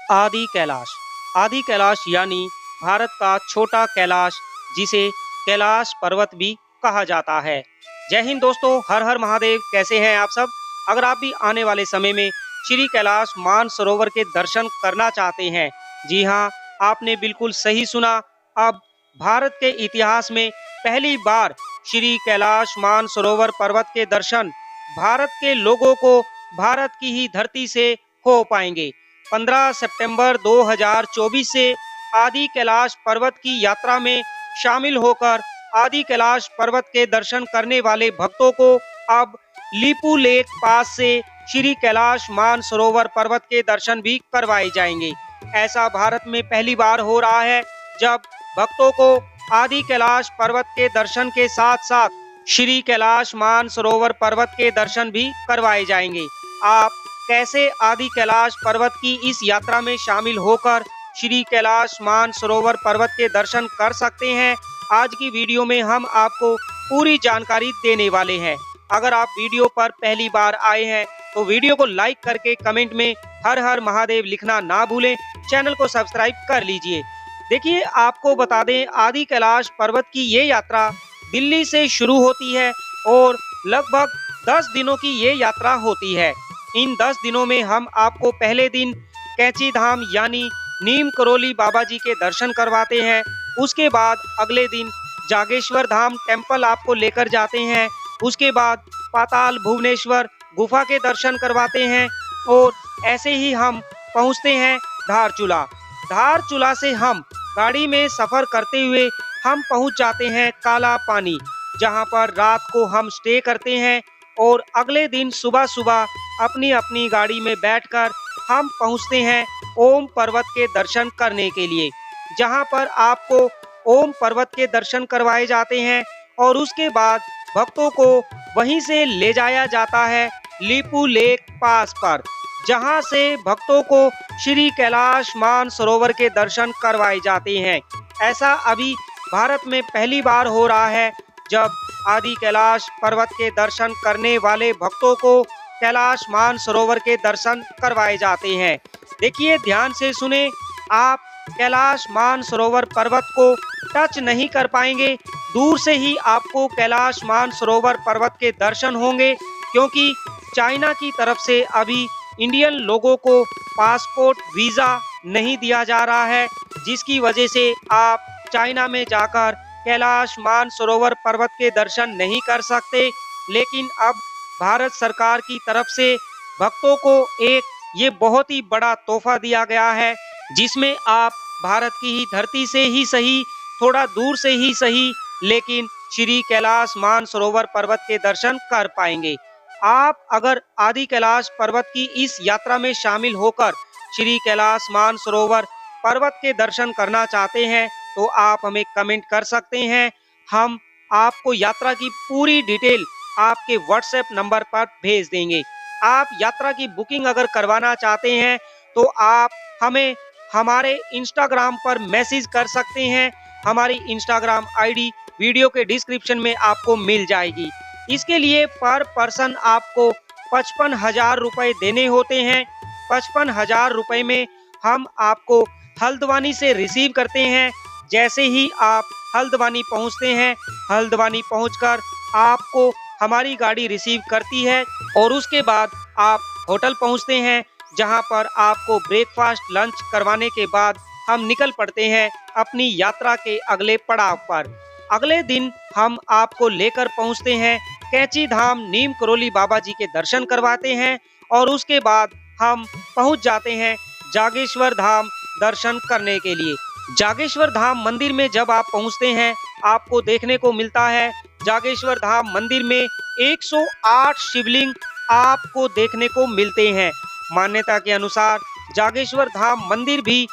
आदि कैलाश। आदि कैलाश यानी भारत का छोटा कैलाश, जिसे कैलाश पर्वत भी कहा जाता है। जय हिंद दोस्तों, हर हर महादेव। कैसे हैं आप सब? अगर आप भी आने वाले समय में श्री कैलाश मानसरोवर के दर्शन करना चाहते हैं, जी हाँ, आपने बिल्कुल सही सुना। अब भारत के इतिहास में पहली बार श्री कैलाश मानसरोवर पर्वत के दर्शन भारत के लोगों को भारत की ही धरती से हो पाएंगे। 15 सितंबर 2024 से आदि कैलाश पर्वत की यात्रा में शामिल होकर आदि कैलाश पर्वत के दर्शन करने वाले भक्तों को अब लीपू लेक पास से श्री कैलाश मानसरोवर पर्वत के दर्शन भी करवाए जाएंगे। ऐसा भारत में पहली बार हो रहा है, जब भक्तों को आदि कैलाश पर्वत के दर्शन के साथ साथ श्री कैलाश मानसरोवर पर्वत के दर्शन भी करवाए जाएंगे। आप कैसे आदि कैलाश पर्वत की इस यात्रा में शामिल होकर श्री कैलाश मानसरोवर पर्वत के दर्शन कर सकते हैं, आज की वीडियो में हम आपको पूरी जानकारी देने वाले हैं। अगर आप वीडियो पर पहली बार आए हैं तो वीडियो को लाइक करके कमेंट में हर हर महादेव लिखना ना भूलें। चैनल को सब्सक्राइब कर लीजिए। देखिए, आपको बता दें, आदि कैलाश पर्वत की ये यात्रा दिल्ली से शुरू होती है और लगभग 10 दिनों की ये यात्रा होती है। इन 10 दिनों में हम आपको पहले दिन कैंची धाम यानी नीम करोली बाबा जी के दर्शन करवाते हैं। उसके बाद अगले दिन जागेश्वर धाम टेम्पल आपको लेकर जाते हैं। उसके बाद पाताल भुवनेश्वर गुफा के दर्शन करवाते हैं और ऐसे ही हम पहुंचते हैं धारचूला। धारचूला से हम गाड़ी में सफर करते हुए हम पहुंच जाते हैं काला पानी, जहां पर रात को हम स्टे करते हैं और अगले दिन सुबह सुबह अपनी अपनी गाड़ी में बैठकर हम पहुंचते हैं ओम पर्वत के दर्शन करने के लिए, जहां पर आपको ओम पर्वत के दर्शन करवाए जाते हैं और उसके बाद भक्तों को वहीं से ले जाया जाता है लीपू लेक पास पर, जहां से भक्तों को श्री कैलाश मानसरोवर के दर्शन करवाए जाते हैं। ऐसा अभी भारत में पहली बार हो रहा है, जब आदि कैलाश पर्वत के दर्शन करने वाले भक्तों को कैलाश मानसरोवर के दर्शन करवाए जाते हैं। देखिए, ध्यान से सुने, आप कैलाश मानसरोवर पर्वत को टच नहीं कर पाएंगे। दूर से ही आपको कैलाश मानसरोवर पर्वत के दर्शन होंगे, क्योंकि चाइना की तरफ से अभी इंडियन लोगों को पासपोर्ट वीज़ा नहीं दिया जा रहा है, जिसकी वजह से आप चाइना में जाकर कैलाश मानसरोवर पर्वत के दर्शन नहीं कर सकते। लेकिन अब भारत सरकार की तरफ से भक्तों को एक ये बहुत ही बड़ा तोहफा दिया गया है, जिसमें आप भारत की ही धरती से ही सही, थोड़ा दूर से ही सही, लेकिन श्री कैलाश मानसरोवर पर्वत के दर्शन कर पाएंगे। आप अगर आदि कैलाश पर्वत की इस यात्रा में शामिल होकर श्री कैलाश मानसरोवर पर्वत के दर्शन करना चाहते हैं तो आप हमें कमेंट कर सकते हैं। हम आपको यात्रा की पूरी डिटेल आपके व्हाट्सएप नंबर पर भेज देंगे। आप यात्रा की बुकिंग अगर करवाना चाहते हैं तो आप हमें हमारे इंस्टाग्राम पर मैसेज कर सकते हैं। हमारी इंस्टाग्राम आईडी वीडियो के डिस्क्रिप्शन में आपको मिल जाएगी। इसके लिए पर पर्सन आपको 55,000 रुपये देने होते हैं। 55,000 रुपये में हम आपको हल्द्वानी से रिसीव करते हैं। जैसे ही आप हल्द्वानी पहुंचते हैं, हल्द्वानी पहुंचकर आपको हमारी गाड़ी रिसीव करती है और उसके बाद आप होटल पहुंचते हैं, जहां पर आपको ब्रेकफास्ट लंच करवाने के बाद हम निकल पड़ते हैं अपनी यात्रा के अगले पड़ाव पर। अगले दिन हम आपको लेकर पहुंचते हैं कैंची धाम नीम करोली बाबा जी के दर्शन करवाते हैं और उसके बाद हम पहुंच जाते हैं जागेश्वर धाम दर्शन करने के लिए। जागेश्वर धाम मंदिर में जब आप पहुंचते हैं, आपको देखने को मिलता है जागेश्वर धाम मंदिर में 108 शिवलिंग आपको देखने को मिलते हैं। मान्यता के अनुसार जागेश्वर धाम मंदिर भी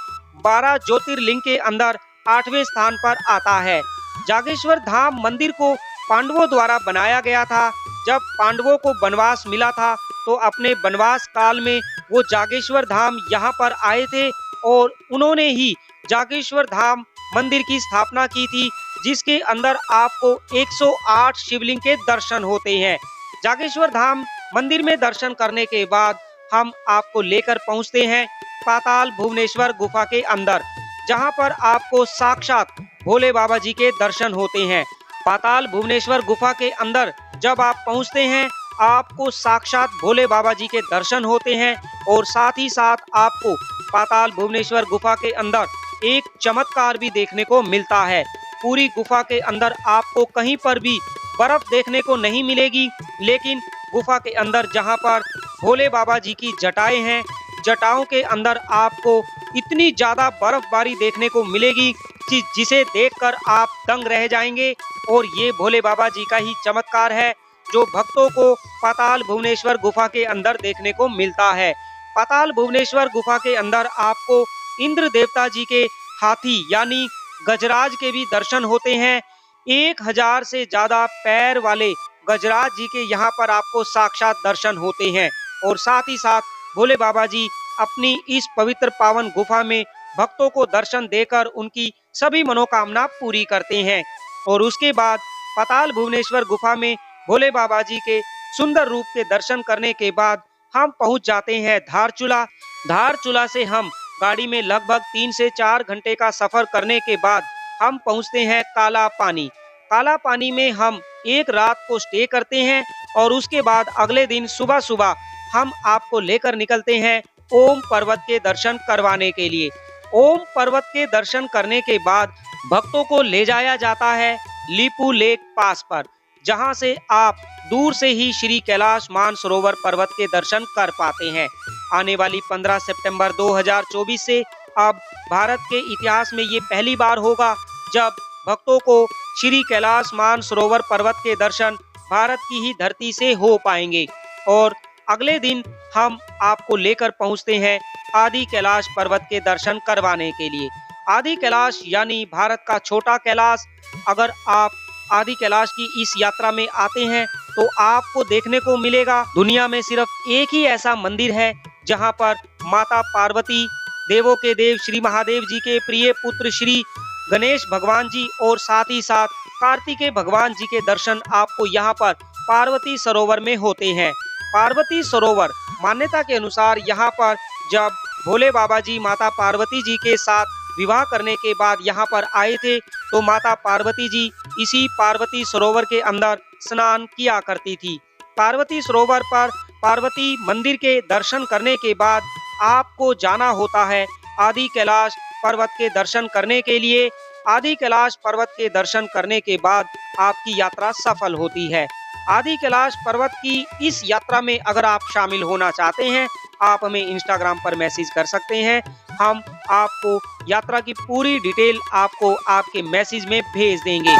12 ज्योतिर्लिंग के अंदर 8वें स्थान पर आता है। जागेश्वर धाम मंदिर को पांडवों द्वारा बनाया गया था। जब पांडवों को वनवास मिला था तो अपने वनवास काल में वो जागेश्वर धाम यहाँ पर आए थे और उन्होंने ही जागेश्वर धाम मंदिर की स्थापना की थी, जिसके अंदर आपको 108 शिवलिंग के दर्शन होते हैं। जागेश्वर धाम मंदिर में दर्शन करने के बाद हम आपको लेकर पहुंचते हैं पाताल भुवनेश्वर गुफा के अंदर, जहां पर आपको साक्षात भोले बाबा जी के दर्शन होते हैं। पाताल भुवनेश्वर गुफा के अंदर जब आप पहुंचते हैं, आपको साक्षात भोले बाबा जी के दर्शन होते हैं और साथ ही साथ आपको पाताल भुवनेश्वर गुफा के अंदर एक चमत्कार भी देखने को मिलता है। पूरी गुफा के अंदर आपको कहीं पर भी बर्फ देखने को नहीं मिलेगी, लेकिन गुफा के अंदर जहां पर भोले बाबा जी की जटाएं हैं, जटाओं के अंदर आपको इतनी ज्यादा बर्फबारी देखने को मिलेगी कि जिसे देखकर आप दंग रह जाएंगे। और ये भोले बाबा जी का ही चमत्कार है जो भक्तों को पाताल भुवनेश्वर गुफा के अंदर देखने को मिलता है। पाताल भुवनेश्वर गुफा के अंदर आपको इंद्र देवता जी के हाथी यानी गजराज के भी दर्शन होते हैं। 1000 से ज्यादा पैर वाले गजराज जी के यहाँ पर आपको साक्षात दर्शन होते हैं। और साथ ही साथ भोले बाबा जी अपनी इस पवित्र पावन गुफा में भक्तों को दर्शन देकर उनकी सभी मनोकामना पूरी करते हैं। और उसके बाद पाताल भुवनेश्वर गुफा में भोले बाबा जी के सुंदर रूप के दर्शन करने के बाद हम पहुंच जाते हैं धारचूला। धारचूला से हम गाड़ी में लगभग 3 से 4 घंटे का सफर करने के बाद हम पहुंचते हैं काला पानी। काला पानी में हम एक रात को स्टे करते हैं और उसके बाद अगले दिन सुबह सुबह हम आपको लेकर निकलते हैं ओम पर्वत के दर्शन करवाने के लिए। ओम पर्वत के दर्शन करने के बाद भक्तों को ले जाया जाता है लीपू लेक पास पर, जहां से आप दूर से ही श्री कैलाश मानसरोवर पर्वत के दर्शन कर पाते हैं। आने वाली 15 सितंबर 2024 से अब भारत के इतिहास में ये पहली बार होगा जब भक्तों को श्री कैलाश मानसरोवर पर्वत के दर्शन भारत की ही धरती से हो पाएंगे। और अगले दिन हम आपको लेकर पहुंचते हैं आदि कैलाश पर्वत के दर्शन करवाने के लिए। आदि कैलाश यानी भारत का छोटा कैलाश। अगर आप आदि कैलाश की इस यात्रा में आते हैं तो आपको देखने को मिलेगा दुनिया में सिर्फ एक ही ऐसा मंदिर है जहां पर माता पार्वती, देवों के देव श्री महादेव जी के प्रिय पुत्र श्री गणेश भगवान जी और साथ ही साथ कार्तिकेय भगवान जी के दर्शन आपको यहाँ पर पार्वती सरोवर में होते हैं। पार्वती सरोवर मान्यता के अनुसार यहाँ पर जब भोले बाबा जी माता पार्वती जी के साथ विवाह करने के बाद यहाँ पर आए थे तो माता पार्वती जी इसी पार्वती सरोवर के अंदर स्नान किया करती थी। पार्वती सरोवर पर पार्वती मंदिर के दर्शन करने के बाद आपको जाना होता है आदि कैलाश पर्वत के दर्शन करने के लिए। आदि कैलाश पर्वत के दर्शन करने के बाद आपकी यात्रा सफल होती है। आदि कैलाश पर्वत की इस यात्रा में अगर आप शामिल होना चाहते हैं, आप हमें इंस्टाग्राम पर मैसेज कर सकते हैं। हम आपको यात्रा की पूरी डिटेल आपको आपके मैसेज में भेज देंगे।